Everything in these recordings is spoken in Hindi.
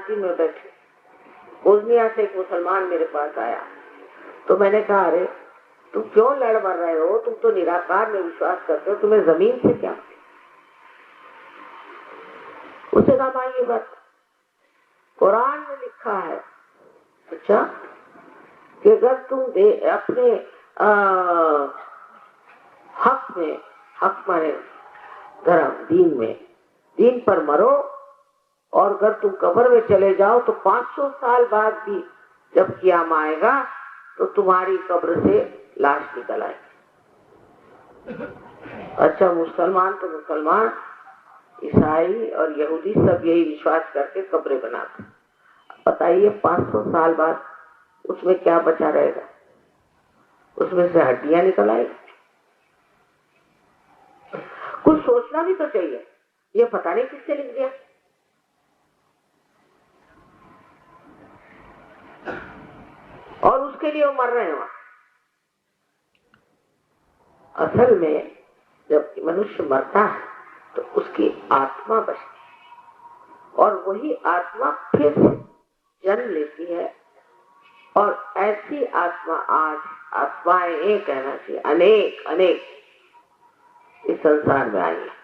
शांति में बैठे। बोस्निया से एक मुसलमान मेरे पास आया, तो मैंने कहा, अरे तुम क्यों लड़ मर रहे हो, तुम तो निराकार में विश्वास करते हो, तुम्हें जमीन से क्या? उसे कहा, भाई ये बात कुरान में लिखा है। अच्छा, कि अगर तुम अपने हक में, हक माने धर्म, दीन में, दीन पर मरो, और अगर तुम कब्र में चले जाओ तो 500 साल बाद भी जब क़याम आएगा तो तुम्हारी कब्र से लाश निकल आएगी। अच्छा, मुसलमान तो मुसलमान, ईसाई और यहूदी सब यही विश्वास करके कब्रें बनाते। बताइए 500 साल बाद उसमें क्या बचा रहेगा? उसमें से हड्डियां निकल आएगी। कुछ सोचना भी तो चाहिए। ये पता नहीं किससे लिख दिया। और उसके लिए वो मर रहे हैं। असल में जब मनुष्य मरता है तो उसकी आत्मा बचती है, और वही आत्मा फिर जन्म लेती है। और ऐसी आत्मा, आज आत्माएं एक कहना चाहिए, अनेक अनेक इस संसार में आई है,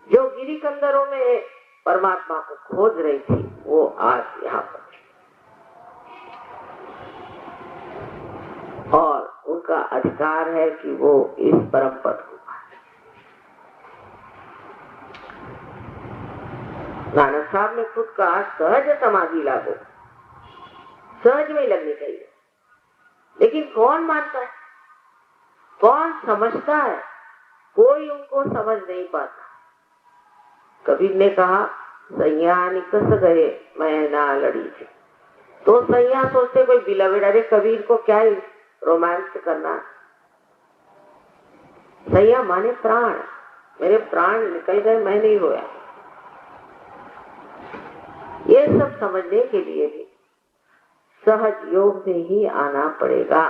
जो गिरी कंदरों में परमात्मा को खोज रही थी, वो आज यहाँ पर, और उनका अधिकार है कि वो इस परम पद को पाए। नानक साहब ने खुद कहा, सहज समाधि लागो, सहज में लगनी चाहिए। लेकिन कौन मानता है, कौन समझता है? कोई उनको समझ नहीं पाता। कबीर ने कहा, सैया निकस गए मैं ना लड़ी थी। तो सैया सोचते कोई बिलवेड, अरे कबीर को क्या रोमांस करना। सैया माने प्राण, मेरे प्राण निकल गए, मैं नहीं रोया। ये सब समझने के लिए भी सहज योग में ही आना पड़ेगा।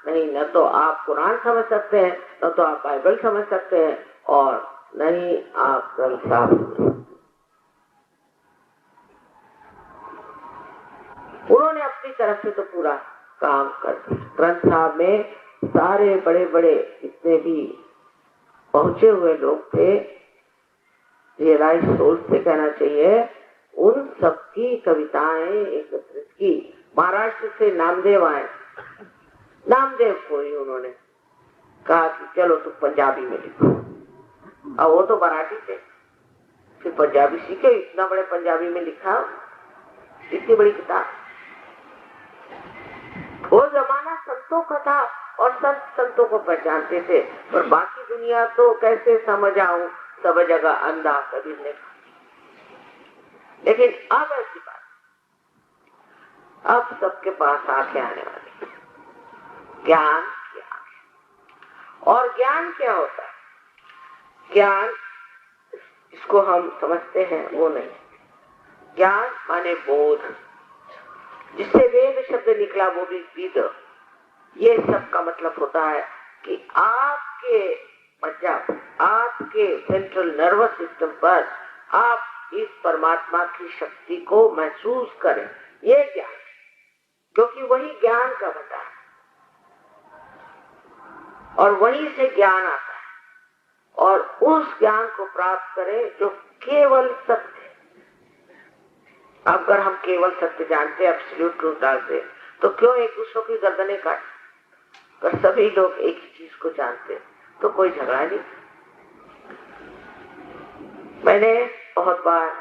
नहीं, न तो आप कुरान समझ सकते हैं, न तो आप बाइबल समझ सकते हैं, और नहीं आप ग्रंथ साहब। उन्होंने अपनी तरफ से तो पूरा काम कर दिया। ग्रंथ साहब में सारे बड़े बड़े जितने भी पहुंचे हुए लोग थे, रियलाइज सोच से कहना चाहिए, उन सबकी कविताएं एकत्रित की। महाराष्ट्र से नामदेव आए, नामदेव को ही उन्होंने कहा कि चलो तुम पंजाबी में लिखो। अब वो तो मराठी थे, फिर पंजाबी सीखे, इतना बड़े पंजाबी में लिखा, इतनी बड़ी किताब। वो जमाना संतों का था और संत संतों को पहचानते थे, और बाकी दुनिया तो कैसे समझ आऊं, सब जगह अंधा, कबीर ने कहा। लेकिन अब ऐसी बात, अब सबके पास आंखें आने वाली। ज्ञान की आंखें। और ज्ञान क्या होता है? ज्ञान इसको हम समझते हैं वो नहीं। ज्ञान माने बोध, जिससे वेद शब्द निकला वो भी विद। ये सब का मतलब होता है कि आपके मज्जा, आपके सेंट्रल नर्वस सिस्टम पर आप इस परमात्मा की शक्ति को महसूस करें। ये ज्ञान, क्योंकि वही ज्ञान का भंडार है, और वहीं से ज्ञान आता है। और उस ज्ञान को प्राप्त करें जो केवल सत्य। अगर हम केवल सत्य जानते, एब्सोल्यूट ट्रूथ डालते, तो क्यों एक दूसरों की गर्दनें काटते? अगर सभी लोग एक ही चीज को जानते तो कोई झगड़ा नहीं। मैंने बहुत बार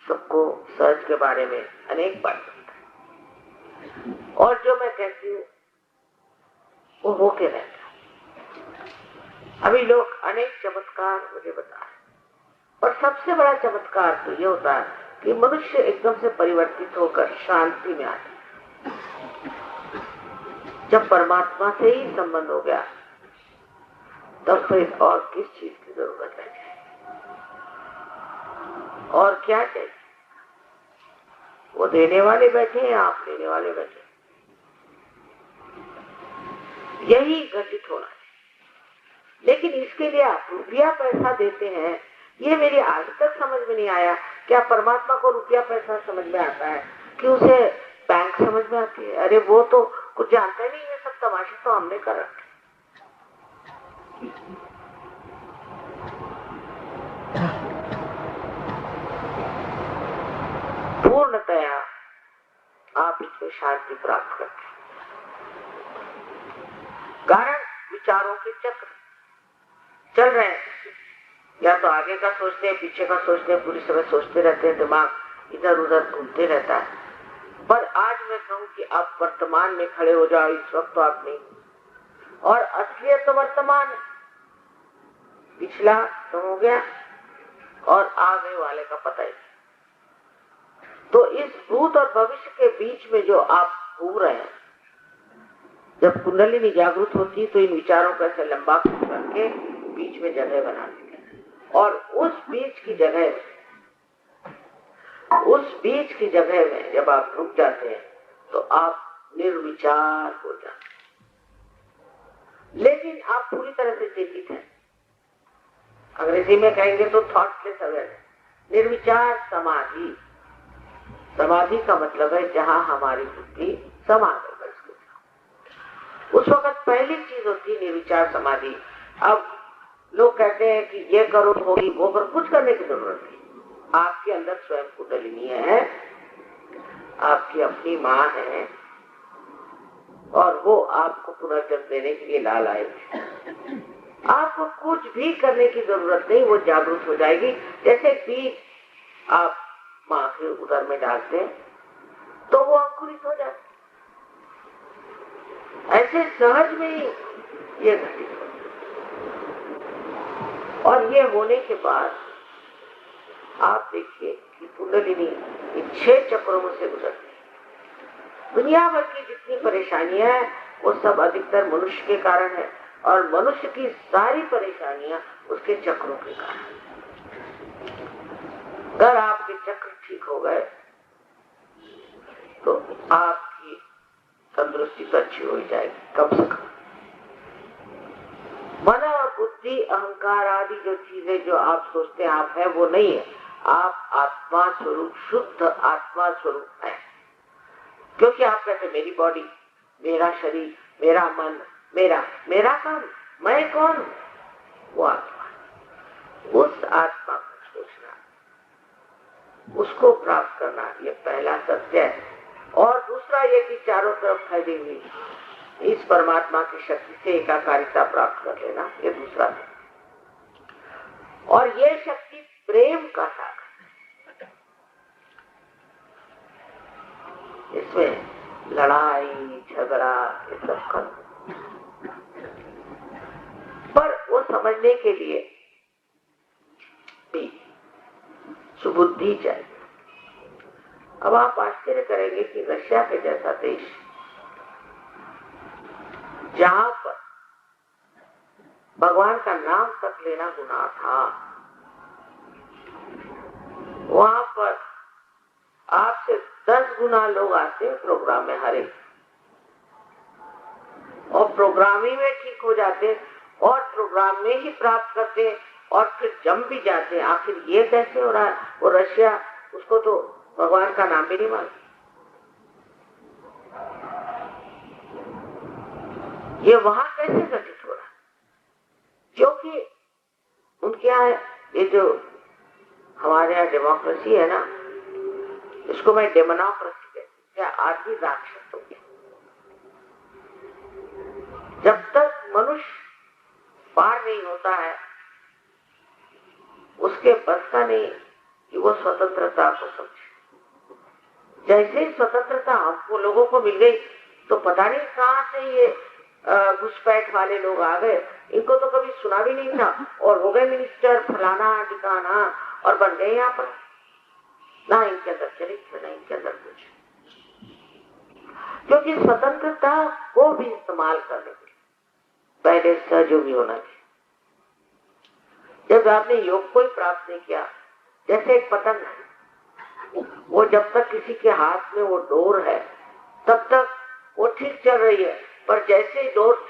सबको सर्च के बारे में अनेक बार बताया, और जो मैं कहती हूँ वो होके रहता है। अभी लोग अनेक चमत्कार मुझे बता रहे, और सबसे बड़ा चमत्कार तो ये होता है कि मनुष्य एकदम से परिवर्तित होकर शांति में आता है। जब परमात्मा से ही संबंध हो गया, तब फिर और किस चीज की जरूरत है? और क्या चाहिए? वो देने वाले बैठे हैं, आप लेने वाले बैठे। यही घटित होना है। लेकिन इसके लिए आप रुपया पैसा देते हैं, ये मेरी आज तक समझ में नहीं आया क्या परमात्मा को रुपया पैसा समझ में आता है कि उसे बैंक समझ में आती है? अरे वो तो कुछ जानता ही नहीं, ये सब तमाशे तो हमने कर रखे। पूर्णतया आप इसमें शांति प्राप्त करते हैं। कारण विचारों के चक्र चल रहे हैं, या तो आगे का सोचते हैं, पीछे का सोचते हैं, पूरी समय सोचते रहते हैं, दिमाग इधर उधर घूमते रहता है। पर आज मैं कहूं कि आप वर्तमान में खड़े हो जाओ, इस वक्त तो आप नहीं, और असलियत तो वर्तमान है, पिछला तो हो गया और आगे वाले का पता ही। तो इस भूत और भविष्य के बीच में जो आप घूम रहे हैं, जब कुंडलिनी जागृत होती है तो इन विचारों का ऐसे लंबा करके बीच में जगह बनाती है, और उस बीच की जगह में जब आप रुक जाते हैं तो आप निर्विचार हो जाते हैं। लेकिन आप पूरी तरह से चेतित हैं, अंग्रेजी में कहेंगे तो थॉटलेस अवेयरनेस, निर्विचार समाधि। समाधि का मतलब है जहां हमारी बुद्धि समा गई, उस वक्त पहली चीज होती है निर्विचार समाधि। अब लोग कहते हैं कि ये करो होगी, वो करो, कुछ करने की जरूरत नहीं। आपके अंदर स्वयं कुंडलिनी है, आपकी अपनी माँ है, और वो आपको पुनर्जन्म देने के लिए ला लाए। आपको कुछ भी करने की जरूरत नहीं, वो जागरूक हो जाएगी। जैसे बीज आप माँ के उदर में डालते हैं तो वो अंकुरित हो जाता है, ऐसे सहज में ही ये घटित हो। और ये होने के बाद आप देखिए कि कुंडलिनी इन 6 चक्रों में से गुजरती है। दुनिया भर की जितनी परेशानियां हैं वो सब अधिकतर मनुष्य के कारण है, और मनुष्य की सारी परेशानियां उसके चक्रों के कारण। अगर आपके चक्र ठीक हो गए तो आपकी तंदुरुस्ती तो अच्छी हो जाएगी कम से कम। मन, बुद्धि, अहंकार आदि जो चीजें जो आप सोचते हैं आप है, वो नहीं है। आप आत्मा स्वरूप, शुद्ध आत्मा स्वरूप है। क्योंकि आप कहते मेरी बॉडी, मेरा शरीर, मेरा मन, मेरा काम, मैं कौन हूं? वो आत्मा। उस आत्मा को सोचना, उसको प्राप्त करना, ये पहला सत्य है। और दूसरा ये कि चारों तरफ फैली हुई इस परमात्मा की शक्ति से एकाकारिता प्राप्त कर लेना, ये दूसरा है। और ये शक्ति प्रेम का सागर है, इसमें लड़ाई झगड़ा ये सब कर, पर वो समझने के लिए भी सुबुद्धि चाहिए। अब आप आश्चर्य करेंगे कि रशिया के जैसा देश, जहां पर भगवान का नाम तक लेना गुनाह था, वहां पर आपसे 10 गुना लोग आते हैं प्रोग्राम में हर एक, और प्रोग्राम ही में ठीक हो जाते हैं, और प्रोग्राम में ही प्राप्त करते हैं, और फिर जम भी जाते हैं। आखिर ये कैसे हो रहा है? वो रशिया, उसको तो भगवान का नाम भी नहीं मानता। ये वहां कैसे घटित हो रहा है? क्योंकि उनके यहाँ ये जो हमारे यहाँ डेमोक्रेसी है ना, इसको मैं डेमोक्रेसी कहती हूँ। आदमी राक्षस हो गया। जब तक मनुष्य पार नहीं होता है, उसके बस का नहीं कि वो स्वतंत्रता को समझे। जैसे ही स्वतंत्रता हमको लोगों को मिल गई तो पता नहीं कहां से ये घुसपैठ वाले लोग आ गए। इनको तो कभी सुना भी नहीं था, और हो गए मिनिस्टर फलाना ठिकाना, और बन गए यहाँ पर। ना इनके अंदर चरित्र, ना इनके अंदर कुछ। क्योंकि स्वतंत्रता को भी इस्तेमाल करने के लिए पहले सहयोगी होना चाहिए। जब आपने योग को ही प्राप्त नहीं किया, जैसे एक पतंग है, वो जब तक किसी के हाथ में वो डोर है तब तक वो ठीक चल रही है, पर जैसे ही डोर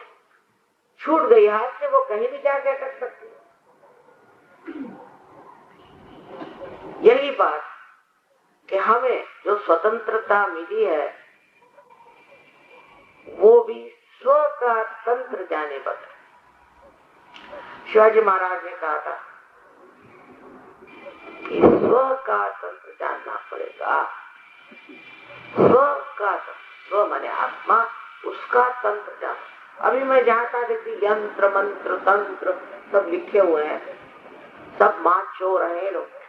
छूट गई हाथ से, वो कहीं भी जाके अटक सकती है। यही बात कि हमें जो स्वतंत्रता मिली है वो भी स्व का तंत्र जाने पर। शिवाजी महाराज ने कहा था कि स्व का तंत्र जानना पड़ेगा। स्व का तंत्र, स्व माने आत्मा, उसका तंत्र जाना। अभी मैं जहाँ देखती यंत्र मंत्र तंत्र सब लिखे हुए हैं, सब माँ चो रहे लोग।